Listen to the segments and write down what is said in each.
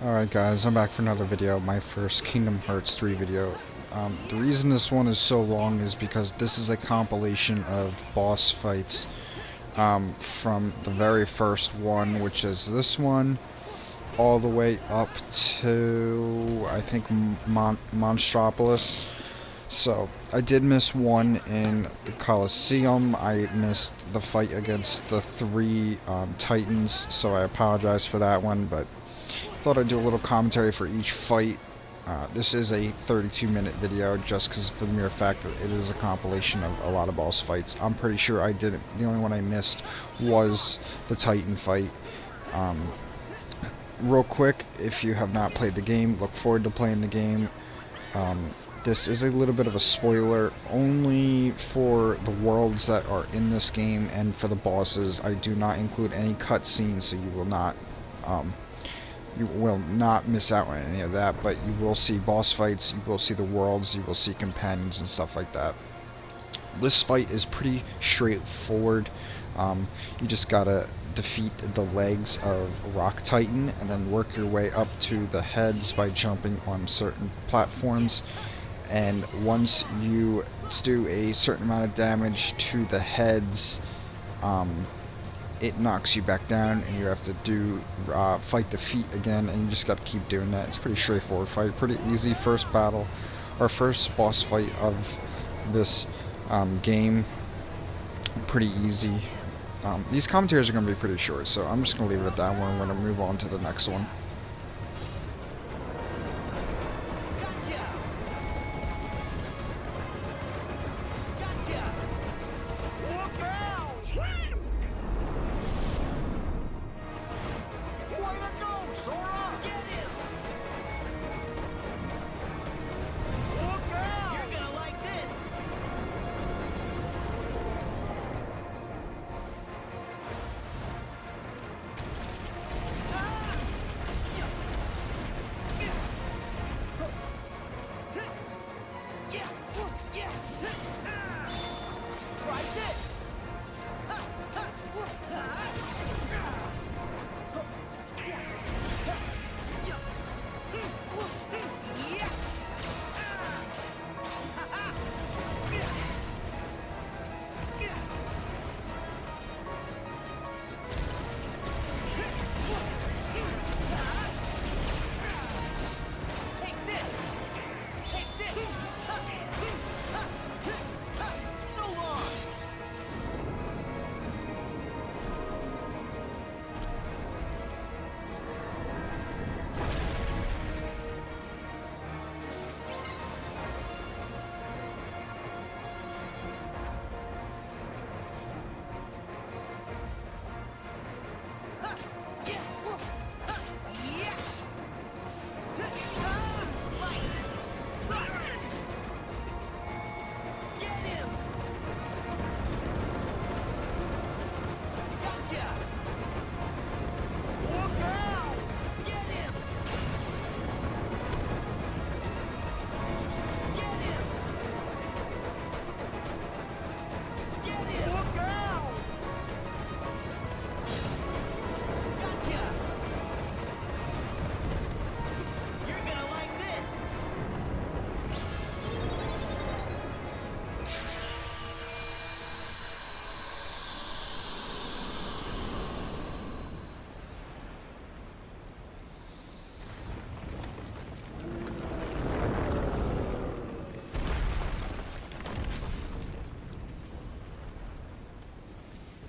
Alright guys, I'm back for another video, my first Kingdom Hearts 3 video. The reason this one is so long is because this is a compilation of boss fights from the very first one, which is this one, all the way up to, I think, Monstropolis. So, I did miss one in the Colosseum. I missed the fight against the three Titans, so I apologize for that one, but thought I'd do a little commentary for each fight. This is a 32-minute video just because for the mere fact that it is a compilation of a lot of boss fights. I'm pretty sure I didn't. The only one I missed was the Titan fight. Real quick, if you have not played the game, look forward to playing the game. This is a little bit of a spoiler only for the worlds that are in this game and for the bosses. I do not include any cutscenes, so you will not miss out on any of that, but you will see boss fights, you will see the worlds, you will see companions and stuff like that. This fight is pretty straightforward. You just gotta defeat the legs of Rock Titan and then work your way up to the heads by jumping on certain platforms. And once you do a certain amount of damage to the heads, it knocks you back down and you have to do fight the feet again, and you just got to keep doing that. It's a pretty straightforward fight, pretty easy first battle, our first boss fight of this game. Pretty easy. These commentaries are going to be pretty short, so I'm just going to leave it at that one. We're going to move on to the next one.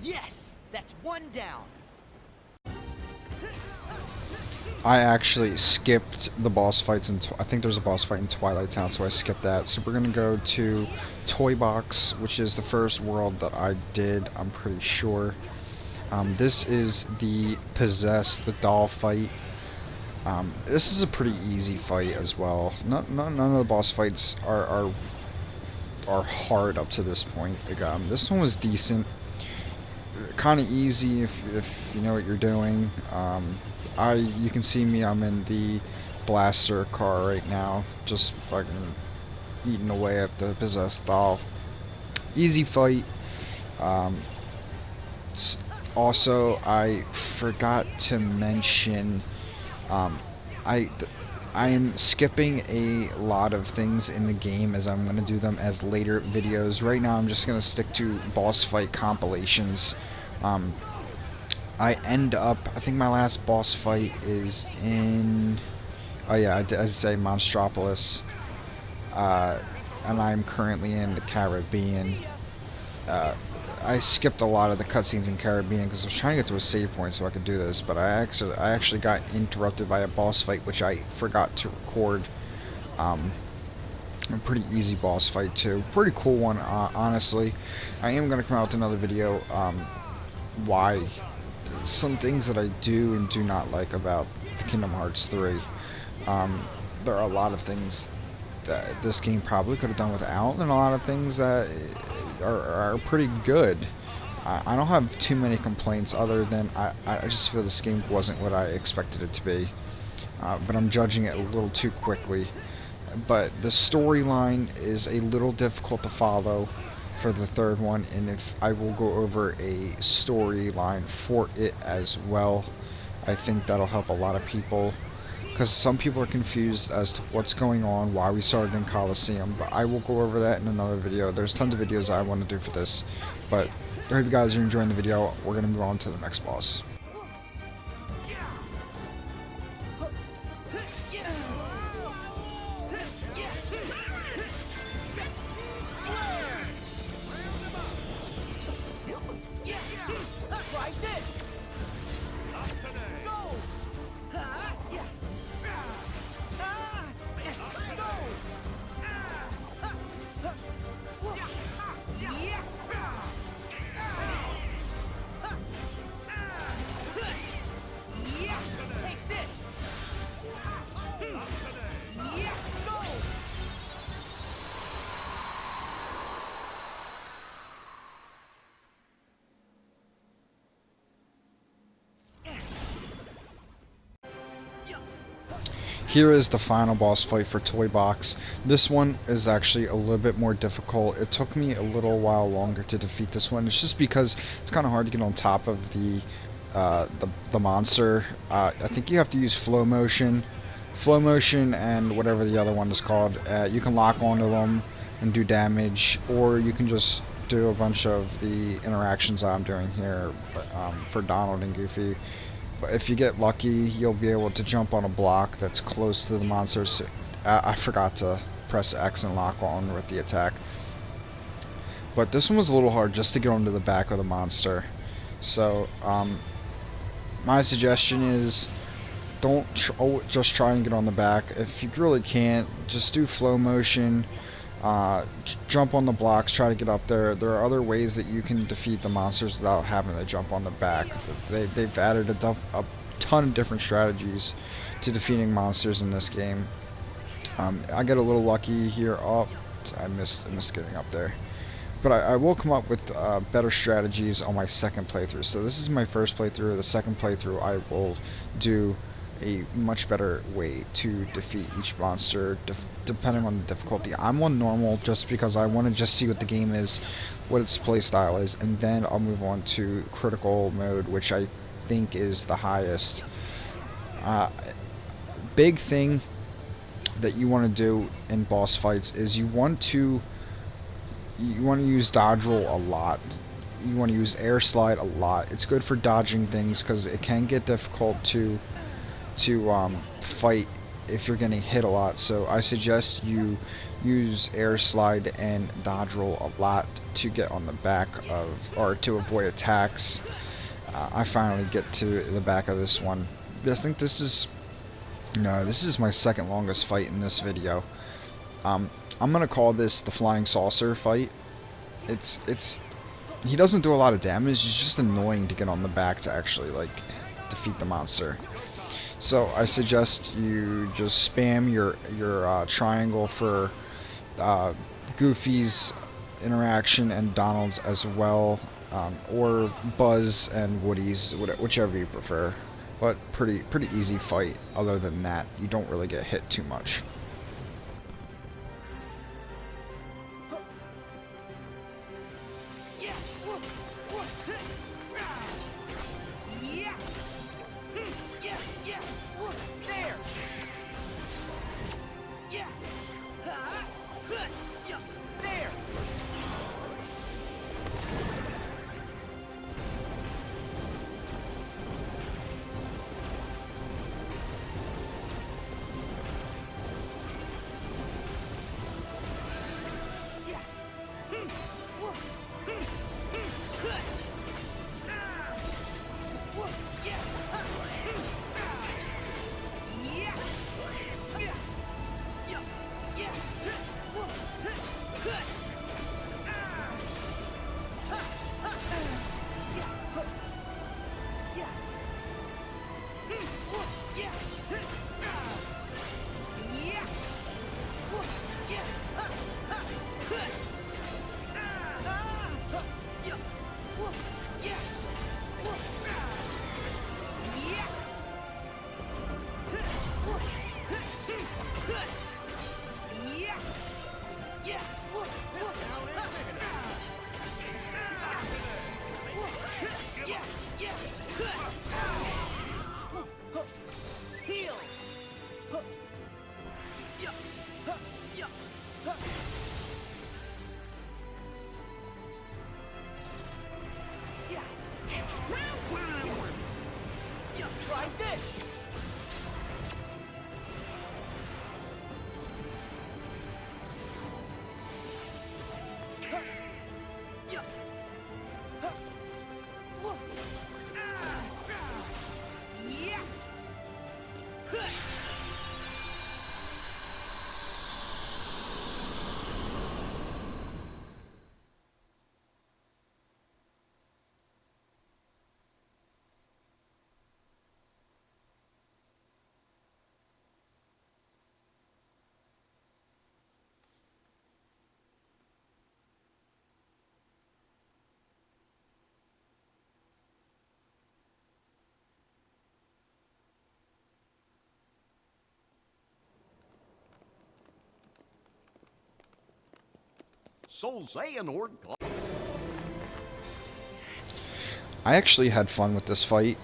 Yes, that's one down. I actually skipped the boss fights I think there's a boss fight in Twilight Town, so I skipped that. So we're gonna go to Toy Box, which is the first world that I did, I'm pretty sure. This is the the doll fight. This is a pretty easy fight as well. None of the boss fights are hard up to this point. Like, this one was decent, kind of easy if you know what you're doing. You can see me, I'm in the blaster car right now, just fucking eating away at the possessed doll. Easy fight. Also, I forgot to mention I am skipping a lot of things in the game as I'm going to do them as later videos. Right now I'm just going to stick to boss fight compilations. I think my last boss fight is in, oh yeah, I'd say Monstropolis. And I'm currently in the Caribbean. I skipped a lot of the cutscenes in Caribbean because I was trying to get to a save point so I could do this, but I actually got interrupted by a boss fight which I forgot to record. A pretty easy boss fight too. Pretty cool one, honestly. I am going to come out with another video why some things that I do and do not like about the Kingdom Hearts 3. There are a lot of things that this game probably could have done without, and a lot of things that are pretty good. I don't have too many complaints other than I just feel this game wasn't what I expected it to be. But I'm judging it a little too quickly. But the storyline is a little difficult to follow for the third one, and if I will go over a storyline for it as well, I think that'll help a lot of people. Because some people are confused as to what's going on, why we started in Coliseum, but I will go over that in another video. There's tons of videos I want to do for this, but I hope you guys are enjoying the video. We're going to move on to the next boss. Here is the final boss fight for Toy Box. This one is actually a little bit more difficult. It took me a little while longer to defeat this one. It's just because it's kind of hard to get on top of the monster. I think you have to use flow motion, and whatever the other one is called. You can lock onto them and do damage, or you can just do a bunch of the interactions I'm doing here for Donald and Goofy. But if you get lucky, you'll be able to jump on a block that's close to the monster. So, I forgot to press X and lock on with the attack. But this one was a little hard just to get onto the back of the monster. So, my suggestion is don't just try and get on the back. If you really can't, just do flow motion. Jump on the blocks, try to get up there. There are other ways that you can defeat the monsters without having to jump on the back. They've added a ton of different strategies to defeating monsters in this game. I get a little lucky here. Oh, I missed getting up there. But I will come up with better strategies on my second playthrough. So this is my first playthrough. The second playthrough I will do a much better way to defeat each monster depending on the difficulty. I'm on normal just because I want to just see what the game is, what its playstyle is, and then I'll move on to critical mode, which I think is the highest. Big thing that you want to do in boss fights is you want to use dodge roll a lot. You want to use air slide a lot. It's good for dodging things because it can get difficult to fight if you're getting hit a lot. So I suggest you use air slide and dodge roll a lot to get on the back of, or to avoid attacks. I finally get to the back of this one. I think this is my second longest fight in this video. I'm gonna call this the flying saucer fight. He doesn't do a lot of damage. He's just annoying to get on the back to actually like defeat the monster. So I suggest you just spam your triangle for Goofy's interaction and Donald's as well, or Buzz and Woody's, whichever you prefer. But pretty easy fight. Other than that, you don't really get hit too much. I actually had fun with this fight.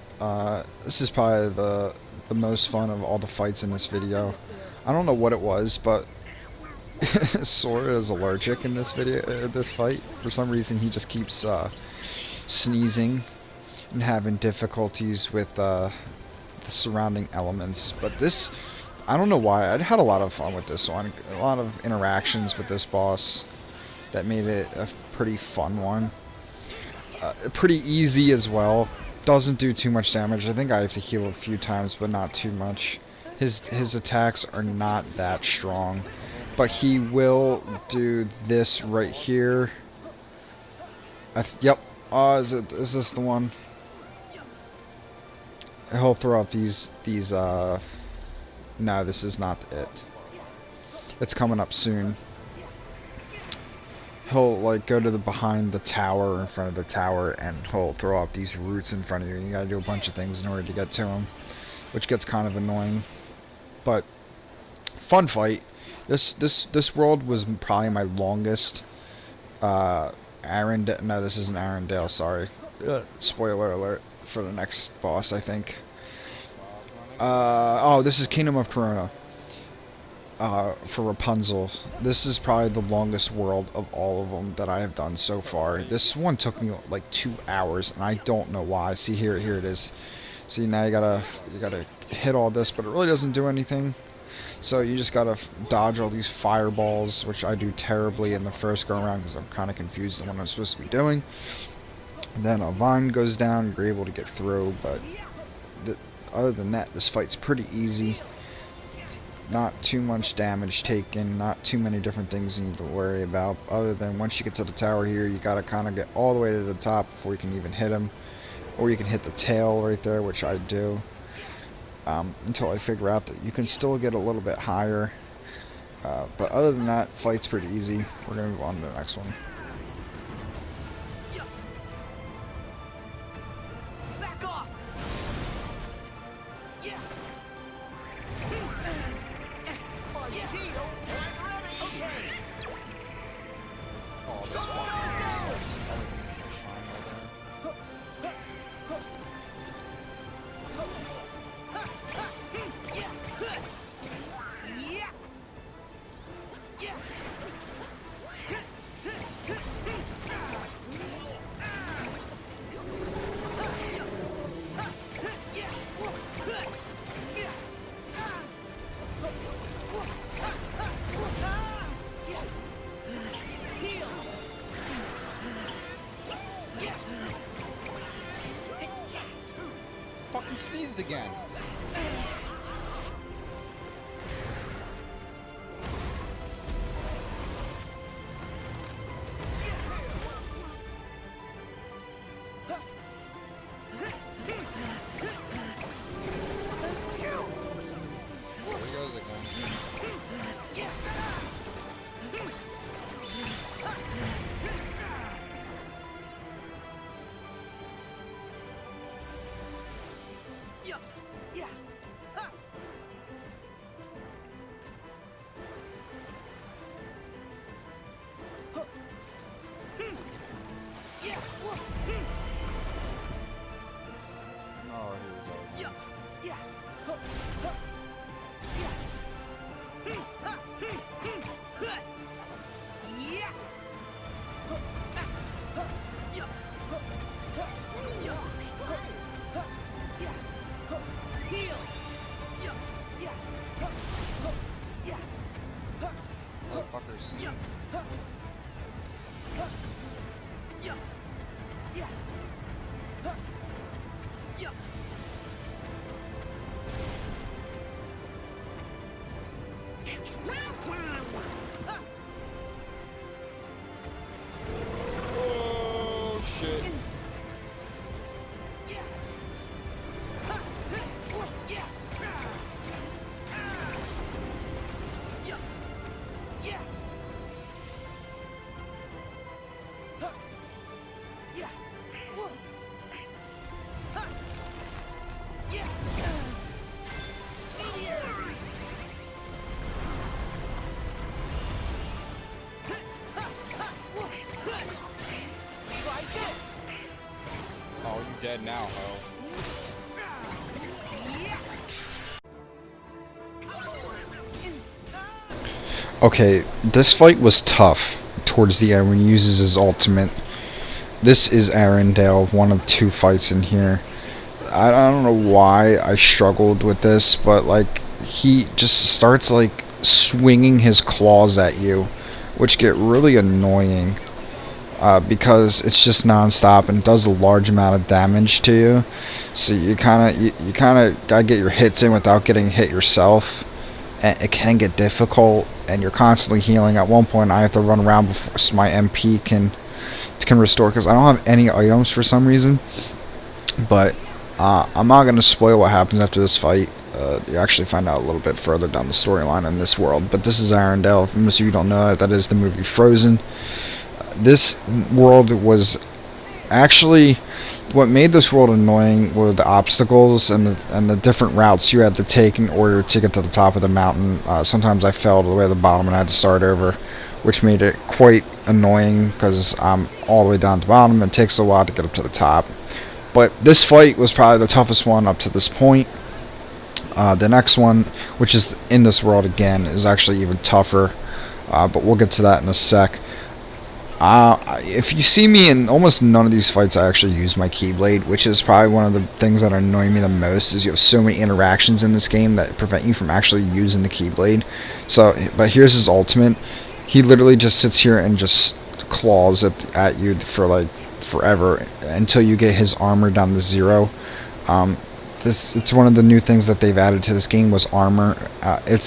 This is probably the most fun of all the fights in this video. I don't know what it was, but Sora is allergic in this video, this fight. For some reason, he just keeps sneezing and having difficulties with the surrounding elements. But this, I don't know why. I had a lot of fun with this one. A lot of interactions with this boss that made it a pretty fun one. Pretty easy as well. Doesn't do too much damage. I think I have to heal a few times, but not too much. His attacks are not that strong, but he will do this right here. Yep. Is this the one? He'll throw up these. No, this is not it. It's coming up soon. He'll like go to the behind the tower, in front of the tower, and he'll throw up these roots in front of you. You gotta do a bunch of things in order to get to him, which gets kind of annoying. But fun fight. This world was probably my longest. Arendelle. No, this isn't Arendelle. Sorry. Spoiler alert for the next boss, I think. Oh, this is Kingdom of Corona. For Rapunzel. This is probably the longest world of all of them that I have done so far. This one took me like 2 hours, and I don't know why. See, here it is. See, now you gotta hit all this, but it really doesn't do anything. So you just gotta dodge all these fireballs, which I do terribly in the first go around because I'm kind of confused on what I'm supposed to be doing. And then a vine goes down, you're able to get through, but other than that, this fight's pretty easy. Not too much damage taken, not too many different things you need to worry about, other than once you get to the tower here, you gotta kind of get all the way to the top before you can even hit him. Or you can hit the tail right there, which I do. Until I figure out that you can still get a little bit higher. But other than that, fight's pretty easy. We're gonna move on to the next one. Fucking sneezed again. Oh shit. Oh, you dead now, ho. Okay, this fight was tough towards the end when he uses his ultimate. This is Arendelle, one of the two fights in here. I don't know why I struggled with this, but like he just starts like swinging his claws at you, which get really annoying because it's just non-stop and does a large amount of damage to you. So you kind of gotta get your hits in without getting hit yourself, and it can get difficult. And you're constantly healing. At one point, I have to run around before so my MP can restore because I don't have any items for some reason. But I'm not gonna spoil what happens after this fight. You actually find out a little bit further down the storyline in this world. But this is Arendelle. If most of you don't know, that is the movie Frozen. This world was actually what made this world annoying were the obstacles and the different routes you had to take in order to get to the top of the mountain. Sometimes I fell to the way to the bottom and I had to start over, which made it quite annoying because I'm all the way down to the bottom and it takes a while to get up to the top. But this fight was probably the toughest one up to this point. The next one, which is in this world again, is actually even tougher, but we'll get to that in a sec. If you see me in almost none of these fights, I actually use my Keyblade, which is probably one of the things that annoy me the most. Is you have so many interactions in this game that prevent you from actually using the Keyblade. So, but here's his ultimate. He literally just sits here and just claws at you for like forever until you get his armor down to 0. It's one of the new things that they've added to this game was armor.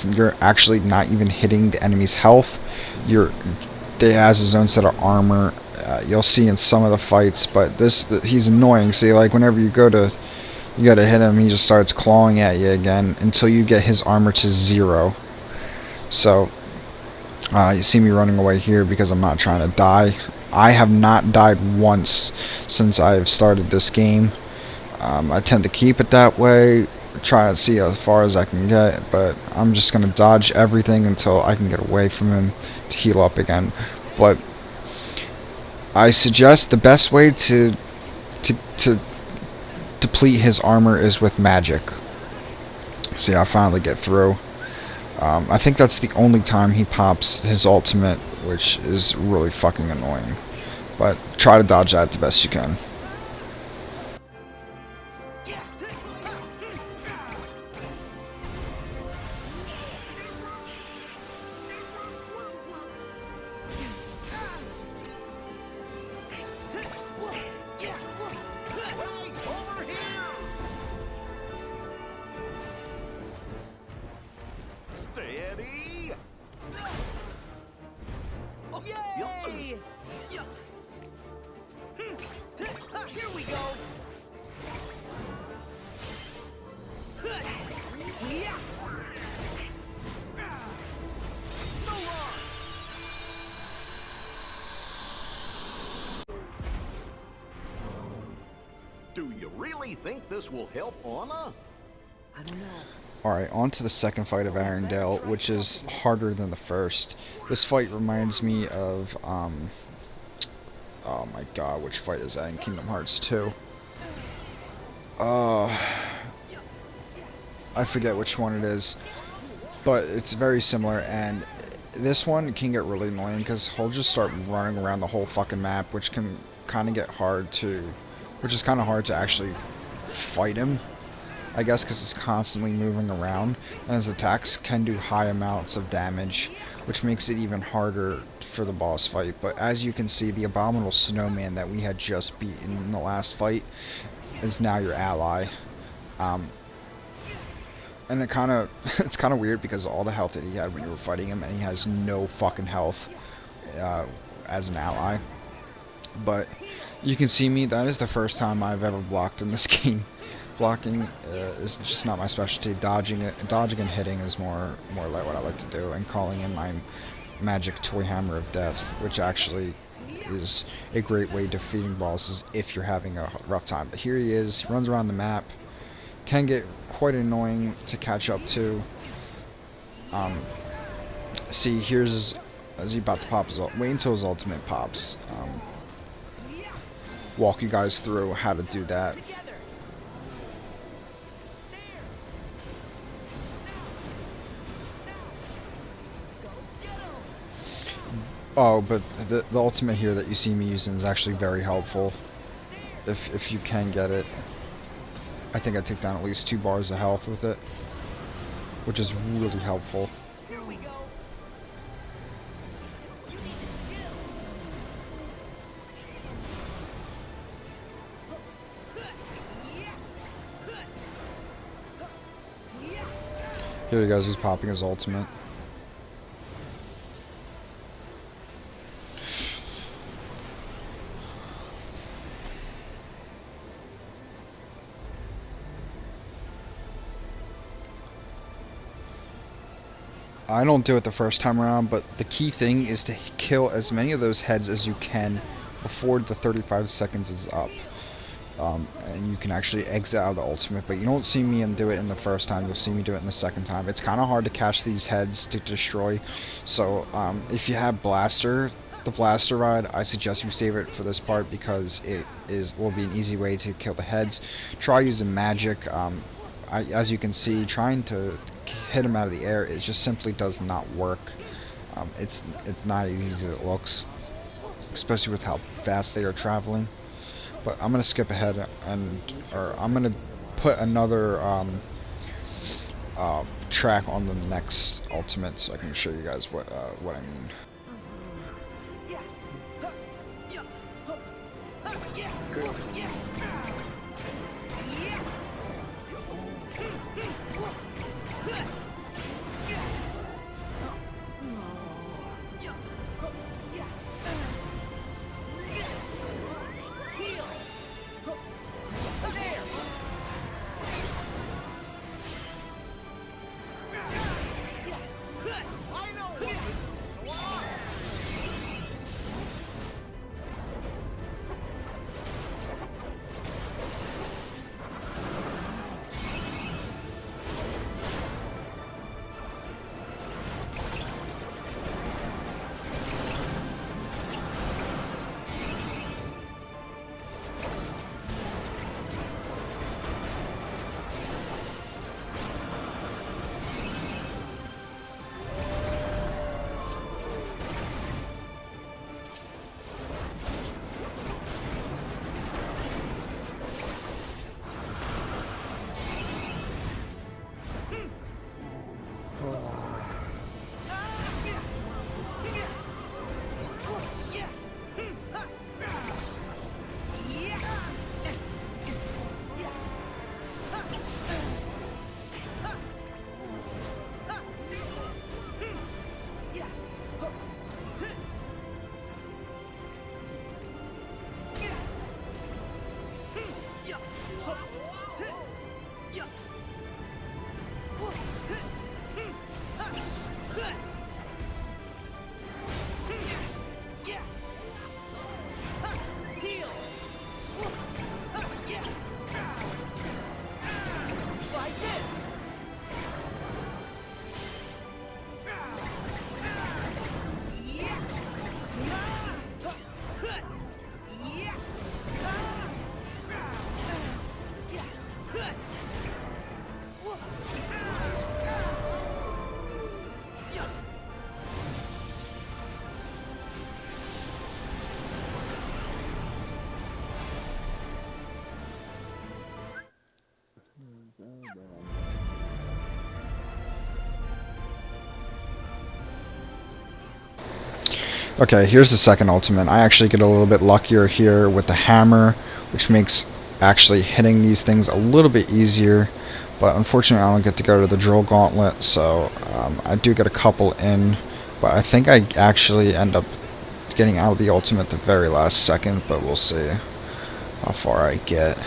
You're actually not even hitting the enemy's health. He has his own set of armor. You'll see in some of the fights, but he's annoying. See, like whenever you gotta hit him, he just starts clawing at you again until you get his armor to 0. So you see me running away here because I'm not trying to die. I have not died once since I've started this game. I tend to keep it that way, try to see as far as I can get, but I'm just gonna dodge everything until I can get away from him to heal up again. But I suggest the best way to deplete his armor is with magic. See, I finally get through. I think that's the only time he pops his ultimate, which is really fucking annoying. But try to dodge that the best you can. Steady! Yay! Here we go! So long! Do you really think this will help Anna? I don't know. Alright, on to the second fight of Arendelle, which is harder than the first. This fight reminds me of, oh my god, which fight is that in Kingdom Hearts 2? I forget which one it is, but it's very similar, and this one can get really annoying because he'll just start running around the whole fucking map, which can kind of get hard to, which is kind of hard to actually fight him, I guess, because it's constantly moving around, and his attacks can do high amounts of damage, which makes it even harder for the boss fight. But as you can see, the abominable snowman that we had just beaten in the last fight is now your ally. And it kind of it's kind of weird because all the health that he had when you were fighting him, and he has no fucking health as an ally. But you can see me. That is the first time I've ever blocked in this game. Blocking is just not my specialty. Dodging and hitting is more like what I like to do, and calling in my magic toy hammer of death, which actually is a great way defeating bosses if you're having a rough time. But here he is. He runs around the map. Can get quite annoying to catch up to. See, here's as he about to pop his ult. Wait until his ultimate pops. Walk you guys through how to do that. Oh, but the ultimate here that you see me using is actually very helpful. If you can get it. I think I took down at least 2 bars of health with it, which is really helpful. Here we go. Here he goes, he's popping his ultimate. I don't do it the first time around, but the key thing is to kill as many of those heads as you can before the 35 seconds is up. And you can actually exit out of the ultimate, but you don't see me do it in the first time, you'll see me do it in the second time. It's kind of hard to catch these heads to destroy, so if you have the blaster rod, I suggest you save it for this part because it will be an easy way to kill the heads. Try using magic. As you can see, trying to hit them out of the air, it just simply does not work. It's not as easy as it looks, especially with how fast they are traveling. But I'm gonna skip ahead or I'm gonna put another track on the next ultimate so I can show you guys what I mean. Okay, here's the second ultimate. I actually get a little bit luckier here with the hammer, which makes actually hitting these things a little bit easier. But unfortunately, I don't get to go to the drill gauntlet, so I do get a couple in. But I think I actually end up getting out of the ultimate the very last second, but we'll see how far I get.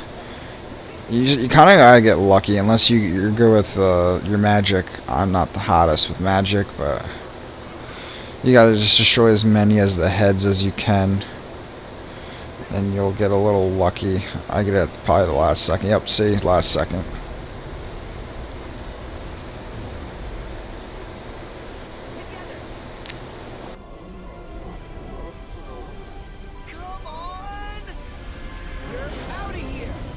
You kind of gotta get lucky, unless you go with your magic. I'm not the hottest with magic, but you gotta just destroy as many as the heads as you can, and you'll get a little lucky. I get it at probably the last second. Yep, see, last second. Come on! We're out of here!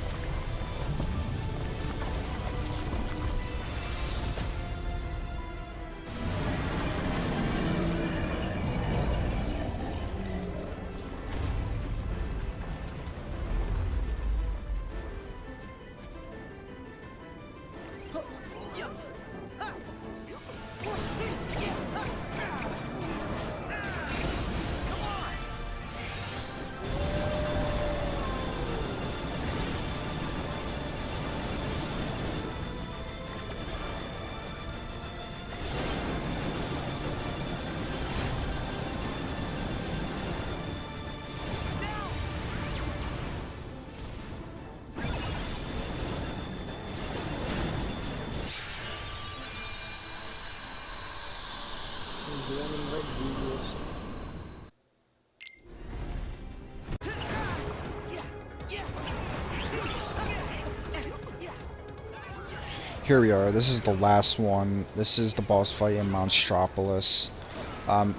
Here we are. This is the last one. This is the boss fight in Monstropolis.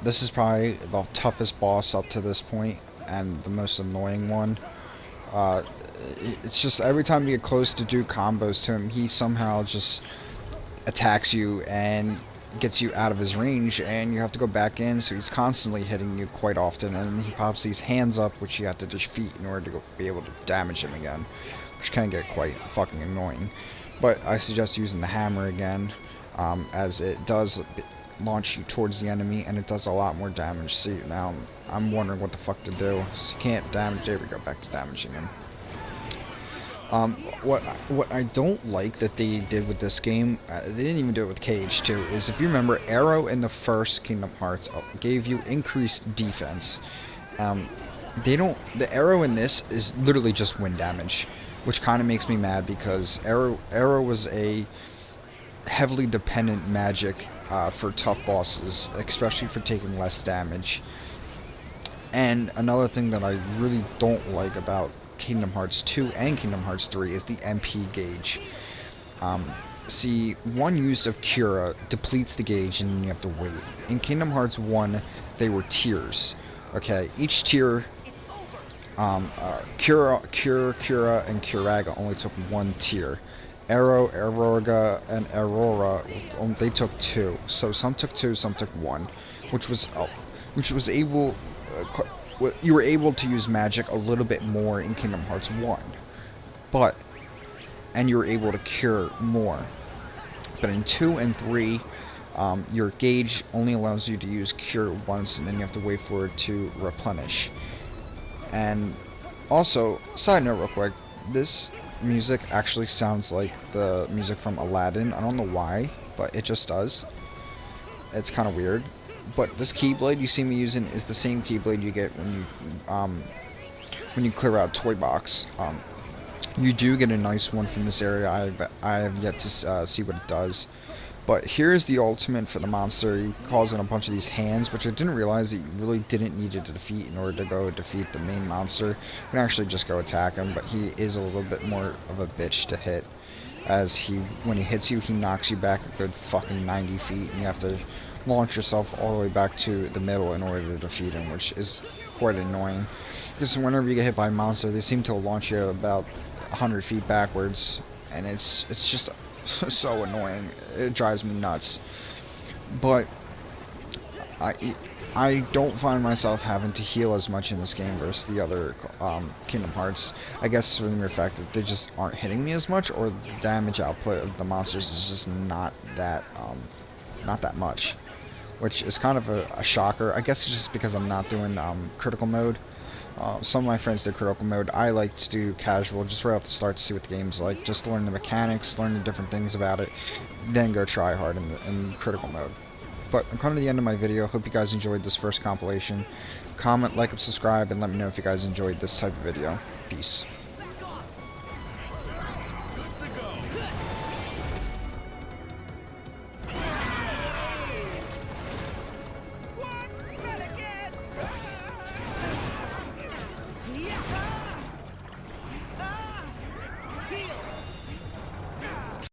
This is probably the toughest boss up to this point, and the most annoying one. It's just every time you get close to do combos to him, he somehow just attacks you and gets you out of his range, and you have to go back in, so he's constantly hitting you quite often, and he pops these hands up, which you have to defeat in order to be able to damage him again, which can get quite fucking annoying. But I suggest using the hammer again, as it does launch you towards the enemy, and it does a lot more damage. See, now I'm wondering what the fuck to do. So you can't damage. There we go, back to damaging him. What I don't like that they did with this game, they didn't even do it with KH2, is if you remember, Arrow in the first Kingdom Hearts gave you increased defense. The arrow in this is literally just wind damage, which kind of makes me mad, because arrow was a heavily dependent magic for tough bosses, especially for taking less damage. And another thing that I really don't like about Kingdom Hearts 2 and Kingdom Hearts 3 is the MP gauge. See, one use of Cura depletes the gauge and you have to wait. In Kingdom Hearts 1, they were tiers. Okay, each tier, Cura, and Curaga only took one tier. Arrow, Aurora, and Aurora, they took two. So some took two, some took one, which was able, you were able to use magic a little bit more in Kingdom Hearts 1, and you were able to cure more. But in 2 and 3, your gauge only allows you to use cure once, and then you have to wait for it to replenish. And also, side note real quick, this music actually sounds like the music from Aladdin. I don't know why, but it just does. It's kind of weird. But this Keyblade you see me using is the same Keyblade you get when you clear out Toy Box. You do get a nice one from this area. I have yet to see what it does. But here's the ultimate for the monster. He calls in a bunch of these hands, which I didn't realize that you really didn't need to defeat in order to go defeat the main monster. You can actually just go attack him, but he is a little bit more of a bitch to hit. As when he hits you, he knocks you back a good fucking 90 feet, and you have to launch yourself all the way back to the middle in order to defeat him, which is quite annoying. Because whenever you get hit by a monster, they seem to launch you about 100 feet backwards, and it's just so annoying. It drives me nuts. But I don't find myself having to heal as much in this game versus the other Kingdom Hearts. I guess for the mere fact that they just aren't hitting me as much, or the damage output of the monsters is just not that much, which is kind of a shocker. I guess it's just because I'm not doing critical mode. Some of my friends did critical mode. I like to do casual, just right off the start to see what the game's like, just to learn the mechanics, learn the different things about it, then go try hard in critical mode. But I'm coming to the end of my video. Hope you guys enjoyed this first compilation. Comment, like, and subscribe, and let me know if you guys enjoyed this type of video. Peace.